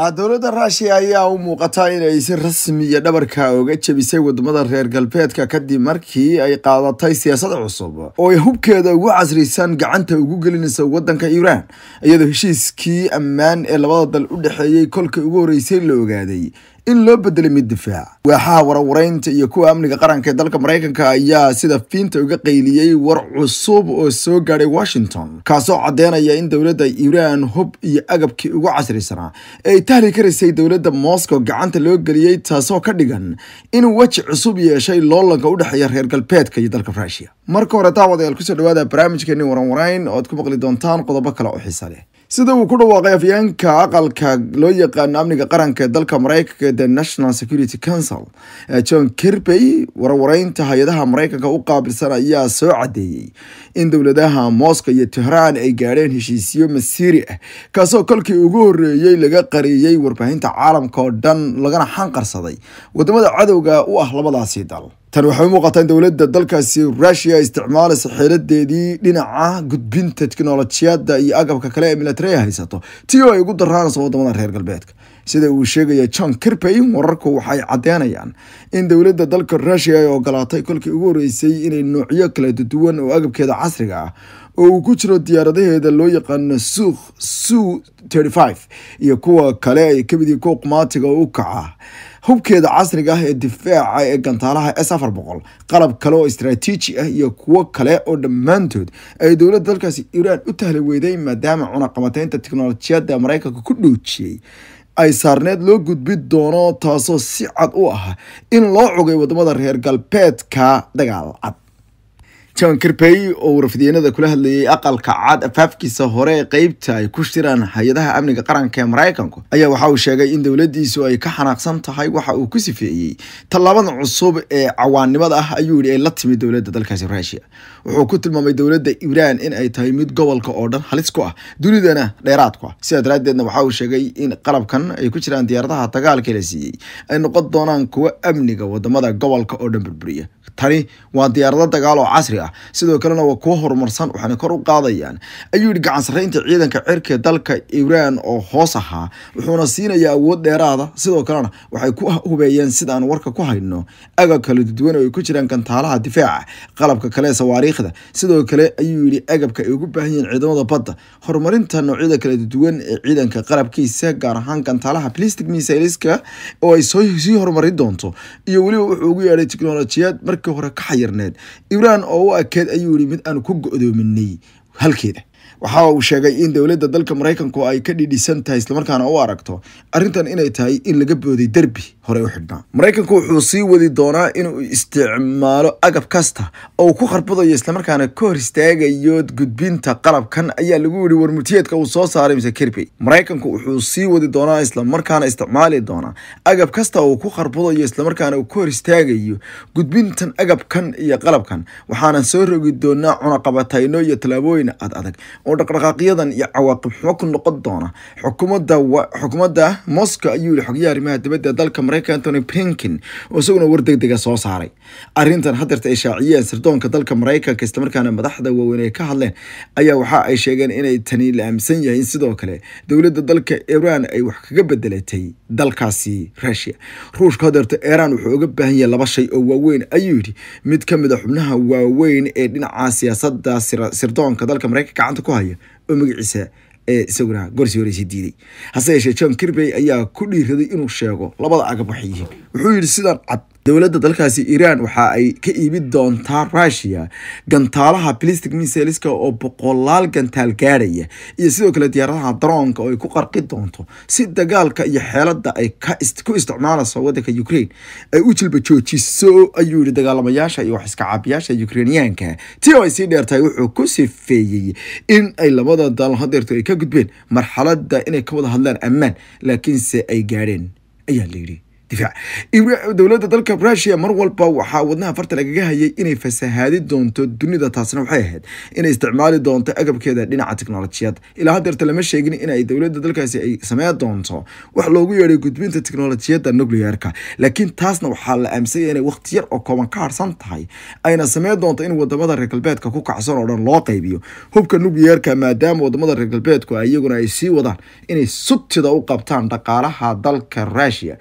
dowladda Russia ayaa u muuqata in ay si rasmi ah dhabarka uga jabisay wadamada reer galbeedka kadib markii ay qaadatay siyaasad cusub oo ay hubkeeda ugu casrisan gacanta ugu gelinayso wadanka Iran iyadoo heshiiskii ammaan ee labada dal u dhaxeeyay kolkii ugu horeysay la ogaaday in loo bedelay mid difaac waaxa warwareynta iyo kuwa amniga qaranka ee dalka Mareykanka ayaa sida fiinta uga qayliyay war cusub oo soo gaaray Washington kaasoo cadeynaya in dowladda Iran hub iyo agabkii ugu casrisanaa ay tahli karisay dowladda Moscow gacanta loo geliyay taasoo ka dhigan in waji cusub yeeshay loolanka u dhaxeeya reer galbeedka iyo dalka Russia marka hore taawadayaal ku soo dhawaada barnaamijkeeni warwareyn oo aad ku maqli doontaan qodobo kale oo xiiso leh sida uu ku dhawaaqay afyaanka aqalka loo yaqaan amniga qaranka ee dalka Mareykanka The National Security Council John Kirby warwareynta hay'adaha Mareykanka u qaabilsan ayaa soo cadeeyay in dowladaha Moscow iyo Tehran ay gaareen heshiisyo masiiri ah kaasoo kolkii ugu horeeyay laga qariyay warbaahinta caalamka oo dhan lagana xanqarsaday wadamada cadowga u ah labadaasi dal tan waxay u muuqataa in dowladda dalkaasi Russia isticmaalaysa xeeladeedii dhinaca gudbinta tiknoolajiyada iyo agabka kale ee military haysato tii ay ugu daraanayso wadamada reer galbeedka sida uu sheegay John Kirby wararku waxay cadeynayaan in dowladda dalka Russia ay ogolaatay kolkii ugu horeysay inay noocyo kala duwan oo agabkeeda casriga ah oo uu ku jiro diyaaradaheeda loo yaqaan Su-35 iyo kuwa kale ay ka mid yihiin kuwa qmaatiga u kaca hubkeeda casriga ah ee difaaca ee gantaalaha S400 qalab kale oo istiraatiiji ah iyo kuwa kale oo dhammaantood ay dowladda dalkaasi Iran u tahli weyday maadaama cunaqabataynta tiknoolajiyada Mareykanka ku dhoojiyay ay saarneed loo gudbi doono taasoo si cad u ah in loo cogay wadamada reer galbeedka dagaal cad John Kirby oo warfideenada kula hadlayay aqalka cad afafkiisa hore ee qaybta ay ku shiraan hay'adaha amniga qaranka ee Mareykanka ayaa waxa uu sheegay in dowladdiisu ay ka xanaaqsan tahay waxa uu ku sifeeyay talaabada cusub ee cawaanimada ah ayuu yiri ay la timid dowladda dalkaasi Russia wuxuu ku tilmaamay dowladda Iran in ay tahay mid gobolka oo dhan halis ku ah dunidana dheeraad ku ah sida daraadeedna waxa uu sheegay in qalabkan ay ku jiraan diyaaradaha dagaalka la siiyay ay noqon doonaan kuwa amniga wadamada gobolka oo dhan burburiya tani waa diyaarado dagaal oo casri ah sidoo kalena waa kuwa horumarsan waxaana kor u qaadayaan ayuu yiri gacan sareynta ciidanka cirka dalka Iran oo hoos ahaa wuxuuna siinayaa awood dheeraad ah sidoo kalena waxay ku hubeeyeen sida aan warka ku hayno agab kala duwan oo ay ku jiraan gantaalaha difaaca qalabka kale sawaariikhda sidoo kale ayuu yiri agabka ay ugu baahan yihiin ciidamada badda horumarinta noocyada kala duwan ee ciidanka qalabkiisa gaar ahaan gantaalaha ballistic missileska oo ay soo horumarin doonto iyo waliba wuxuu ugu yeeray tiknoolajiyad markii hore ka xayirneed Iran oo akeed ayuu yiri mid aan ku go'doominay halkeeda waxa uu sheegay in dowladda dalka Mareykanku ay ka dhidhisan tahay isla markaana u aragto arintan inay tahay in laga booday darbi hore u xidhnaa Mareykanku wuxuu sii wadi doonaa inuu isticmaalo agab kasta oo ku kharbadayo isla markaana ka hor istaagayo gudbinta qalabkan ayaa lagu yiri warmutiyeedka uu soo saaray Mr. Kirby Mareykanku wuxuu sii wadi doonaa isla markaana isticmaali doonaa agab kasta oo ku kharbadayo isla markaana uu ka hor istaagayo gudbintan agabkan iyo qalabkan waxaana soo rogi doonaa cunaqabatayno iyo talaabooyin adag oo dhaqdhaqaaqyadan iyo cawaaqib xumo ku noqon doona xukuumadda Moscow ayuu xogyaha arrimaha dibadda dalka Mareykanka Anthony Blinken oo isaguna war degdeg ah soo saaray arintan hadarta ay shaaciyeen sirdoonka dalka Mareykanka isla markaana madaxda waaweyn ay ka hadleen ayaa waxa ay sheegeen inay tani la aaminsan yahay sidoo kale dowladda dalka Iran ay wax kaga bedelatay dalkaasi Russia ruushka hadarta Iran wuxuu uga baahan yahay laba shay oo waaweyn ayuu yiri mid ka mid ah xubnaha waaweyn ee dhinaca siyaasadda sirdoonka dalka Mareykanka gacanta ku haya oo magaciisa isaguna gorsi horeysi diiday hase yeeshee John Kirby ayaa ku dhiiraday inuu sheego labada agab waxay yihiin wuxuu yiri sidaan cad dowladda dalkaasi Iran waxa ay ka iibin doontaa Russia gantaalaha ballistic missileska oo boqolaal gantaal gaaraya iyo sidoo kale diyaaradaha droonka oo ay ku qarqi doonto si dagaalka iyo xeelada ay ku isticmaalayso waddanka Ukraine ay u jilba joojiso ayuu yiri dagaalamayaasha iyo wax iska caabiyaasha Ukrainianka tii ay sii dheertahay wuxuu ku sifeeyay in ay labada dal hadeerto ay ka gudbeen marxaladda inay ka wada hadlaan ammaan laakiinse ay gaareen ayaa la yiri difaac. Dowladda dalka Russia mar walba waxaa wadnaha farta lagaga hayay inay fasahaadi doonto dunida, taasna waxay ahayd inay isticmaali doonto agabkeeda dhinaca tiknoolajiyadda. Ilaa hadda lama sheegin in ay dowladda dalkaasi ay sameyn doonto wax loogu yeeray gudbinta tiknoolajiyadda nuclear-ka, laakiin taasna waxaa la aaminsan inay waqti yar oo kooban ka harsan tahay ayna sameyn doonto in wadamada reer galbeedka ku kacsan oo dhan loo qaybiyo hubka nuclear-ka, maadaama wadamada reer galbeedku iyaguna ay sii wadaan inay subtida u qabtaan dhaqaalaha dalka Russia,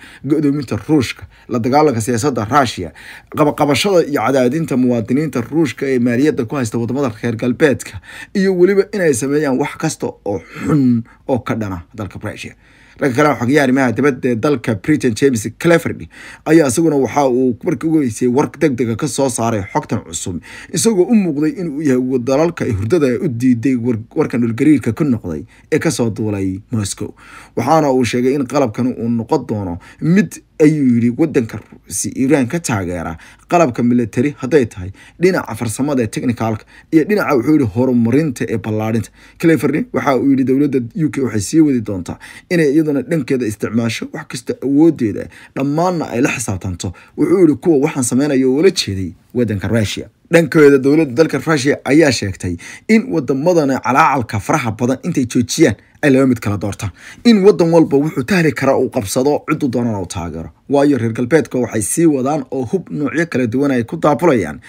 ruushka, la dagaalanka siyaasadda Russia, qabashada iyo cadaadinta muwaadiniinta ruushka ee maaliyadda ku haysta wadamada reer galbeedka, iyo waliba inay sameeyaan wax kasta oo xun oo ka dhana dalka Russia. Dhanka kale xoghayaha arrimaha dibadda dalka Britain James Cleverly ayaa isaguna waxa uu markii ugu horeysay war degdeg ka soo saaray xogtan cusub, isagoo u muuqday in uu yahay dalalka hurdada u diiday warkan dhulgariirka ku noqday ee ka soo duulay Moscow. Waxaana uu sheegay in qalabkan uu noqon doono mid ayuu yiri wadanka si Iran ka taageera qalabka military haday tahay dhinaca farsamada technicalka iyo dhinaca wuxuu yiri horumarinta ee ballaarinta. Cleverly waxa uu yiri dowladda UK waxay sii wadi doontaa inay iyaduna dhankeeda isticmaasho wax kasta awoodeeda dhammaanna ay la xisaabtanto. Wuxuu yiri kuwa waxaan sameynayo wala jeeday wadanka Russia. dhankeeda dowladda dalka Russia ayaa sheegtay in wadamadan calaacalka faraha badan intay joojiyaan ay laba mid kala doortaan, in wadan walba wuxuu tahli kara uu qabsado ciduu doonana uu taageero. waayo reer galbeedka waxay sii wadaan oo hub noocyo kala duwan ay ku daabulayaan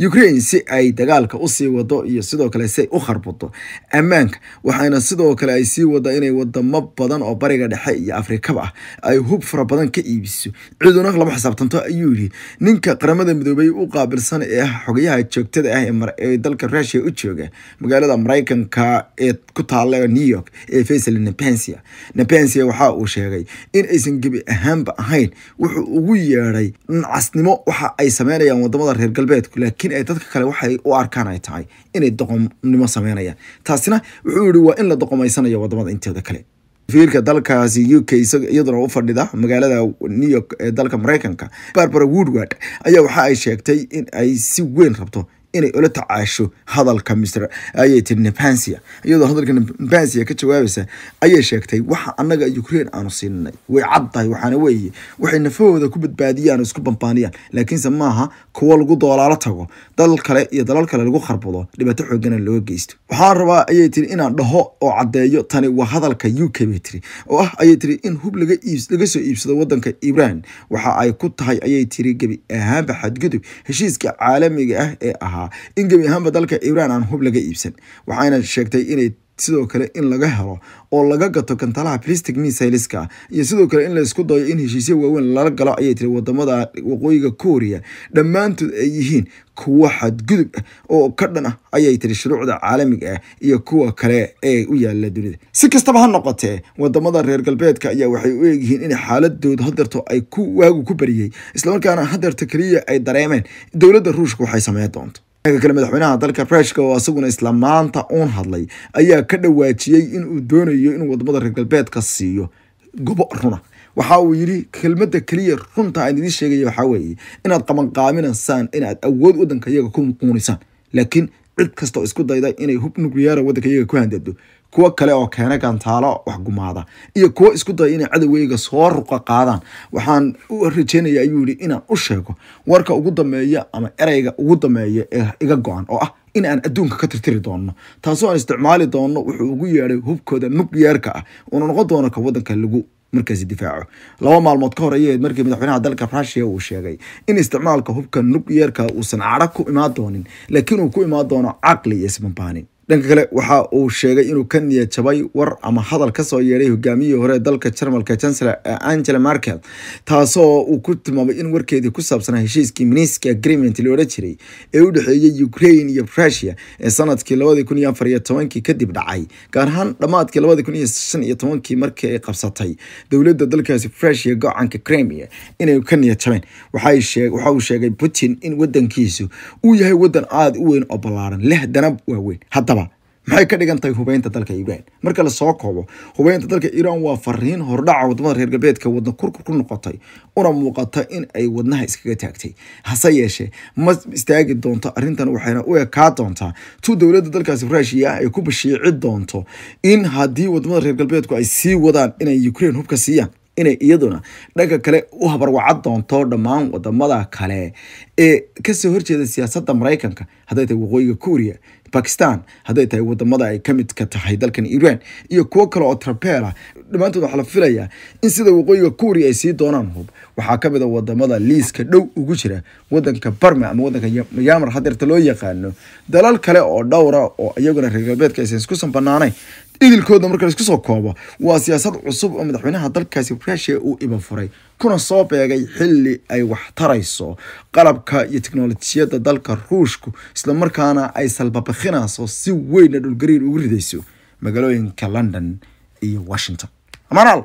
Ukraine si ay dagaalka u sii wado iyo sidoo kale si ay u kharbato ammaanka. waxayna sidoo kale ay sii wada inay wadamo badan oo bariga dhexe iyo Afrikaba ah ay hub fara badan ka iibiso ciduna lama xisaabtanto. ayuu yiri ninka qaramada midoobay u qaabilsan ee xogayaha joogtada ah ee dalka Russia u jooga magaalada Mareykanka ee ku taala New York ee Faisal Napensia waxa uu sheegay in aysan gabi ahaanba ahayn wuxuu ugu yeeray casnimo waxa ay sameynayaan wadamada reer galbeedku, laakiin ay dadka kale waxay u arkaan ay tahay inay doqonnimo sameynayaan. taasina wuxuu yiri waa in la doqomaysanayo wadamada inteeda kale. fiirka dalkaasi UK iyaduna u fadhida magaalada New York ee dalka Mareykanka Barbara Woodward ayaa waxa ay sheegtay in ay si weyn rabto inay ula tacaasho hadalka Mr. Ayatin Napensia. iyadoo hadalka Napensia ka jawaabaysa ayay sheegtay waxa anaga Ukraine aanu siinay way caddahay, waxaana weeye waxay nafahooda ku badbaadiyaan isku bambaaniyaan, laakiin maaha kuwa lagu doolaalo tago dal kale iyo dalal kale lagu kharbado dhibaato xooggan loo geysto. waxaan rabaa ayay tiri inaan dhaho oo cadeeyo tani waa hadalka UK betri oo ah ayay tiri in hub laga soo iibsado wadanka Iran waxa ay ku tahay ayay tiri gabi ahaanba xadgudub heshiiska caalamiga ah ee ahaa in gabi ahaanba dalka Iran aan hub laga iibsan. waxayna sheegtay inay sidoo kale in laga helo oo laga gato kantalaha ballistic missileska iyo sidoo kale in la isku dayo in heshiisyo waaweyn lala galo ayay tiri wadamada waqooyiga Korea dhammaantood ay yihiin kuwa xadgudub oo ka dhan ah ayay tiri shuruucda caalamiga ah iyo kuwa kale ee u yaala dunida. si kastaba ha noqotee wadamada reer galbeedka ayaa waxay u eegyihiin in xaaladooda hadarto ay ku waagu ku bariyay isla markaana hadarta kaliya ay dareemeen dowladda Ruushka waxay sameeyeen doonto. kale madaxweynaha dalka Russia oo asaguna isla maanta uun hadlay ayaa ka dhawaajiyay in uu doonayo in wadamada reer galbeedka siiyo gobo runa. waxa uu yiri kelmadda kaliya runta ay idin sheegay waxa weeye inaad qaban qaaminaysaan inaad awood wadanka iyaga ku muquunisaan, laakiin cid kasta oo isku dayda inay hub nuclear wadanka iyaga ku handado kuwa kale oo keena gantaalo wax gumaada iyo kuwa isku day inay cadawayga soo ruqa qaadaan waxaan u rajeenayaa ayuu yiri inaan u sheego warka ugu dambeeya ama erayga ugu dambeeya ee iga go'an oo ah in aan adduunka ka tirtiri doono taasoo aan isticmaali doono wuxuu ugu yeeray hubkooda nuclear-ka ah oo noqon doono ka wadanka lagu markaas difaaco. 2 maalmood ka hor ayay markii madaxweynaha dalka Russia uu sheegay in isticmaalka hubka nuclear-ka uu san carab ku imaan doonin, laakiin uu ku imaan doono caqli iyo isbambaanin. dhanka kale waxa uu sheegay inuu ka niyad jabay war ama hadal ka soo yeeray hogaamiyihii hore dalka Jarmalka Chancellor Angela Merkel, taasoo uu ku tilmaamay in warkeedii ku saabsan heshiiskii Minsk Agreement loo jiray ee u dhaxeeyay Ukraine iyo Russia ee sanadkii 2014 kadib dhacay, gaar ahaan dhamaadkii 2015 markii ay qabsatay dowladda dalkaasi Russia go'aanka Crimea inay ka niyad jabeen. waxa uu sheegay Putin in wadankiisu uu yahay wadan aad u weyn oo ballaaran leh danab waaweyn. maxay ka dhigan tahay hubeynta dalka Iran? marka la soo koobo hubeynta dalka Iran waa fariin hordhac wadamada reer galbeedka wadan kurkur ku noqotay una muuqata in ay wadnaha iskaga taagtay. hase yeeshee ma istaagi doonto arrintan, waxayna u ekaa doontaa dowladda dalkaasi Russia ay ku bashiici doonto in haddii wadamada reer galbeedku ay sii wadaan inay Ukraine hubka siiyaan inay iyaduna dhanka kale u habarwacad doonto dhammaan wadamada kale ee kasoo horjeeda siyaasadda Mareykanka hadday tahay waqooyiga Kuuriya Pakistan hadday tahay wadamada ay kamid ka tahay dalkan Iran iyo kuwa kale oo trapela dhamaantood waxa la filayaa in sida waqooyiga Kuuriya ay sii doonaan hub waxaa kamid ah wadamada liiska dhow ugu jira wadanka Burma ama wadanka Myanmar hadeerta loo yaqaano dalal kale oo dhowra oo iyaguna reer galbeedka aysan isku sanbanaanay idilkooda marka la isku soo koobo waa siyaasad cusub oo madaxweynaha dalkaasi Russia uu iba furay kuna soo beegay xilli ay wax tarayso qalabka iyo tiknoolajiyada dalka Ruushku isla markaana ay salbabixinayso si weyn dhul gariir ugu ridayso magaalooyinka London iyo Washington. Amaanal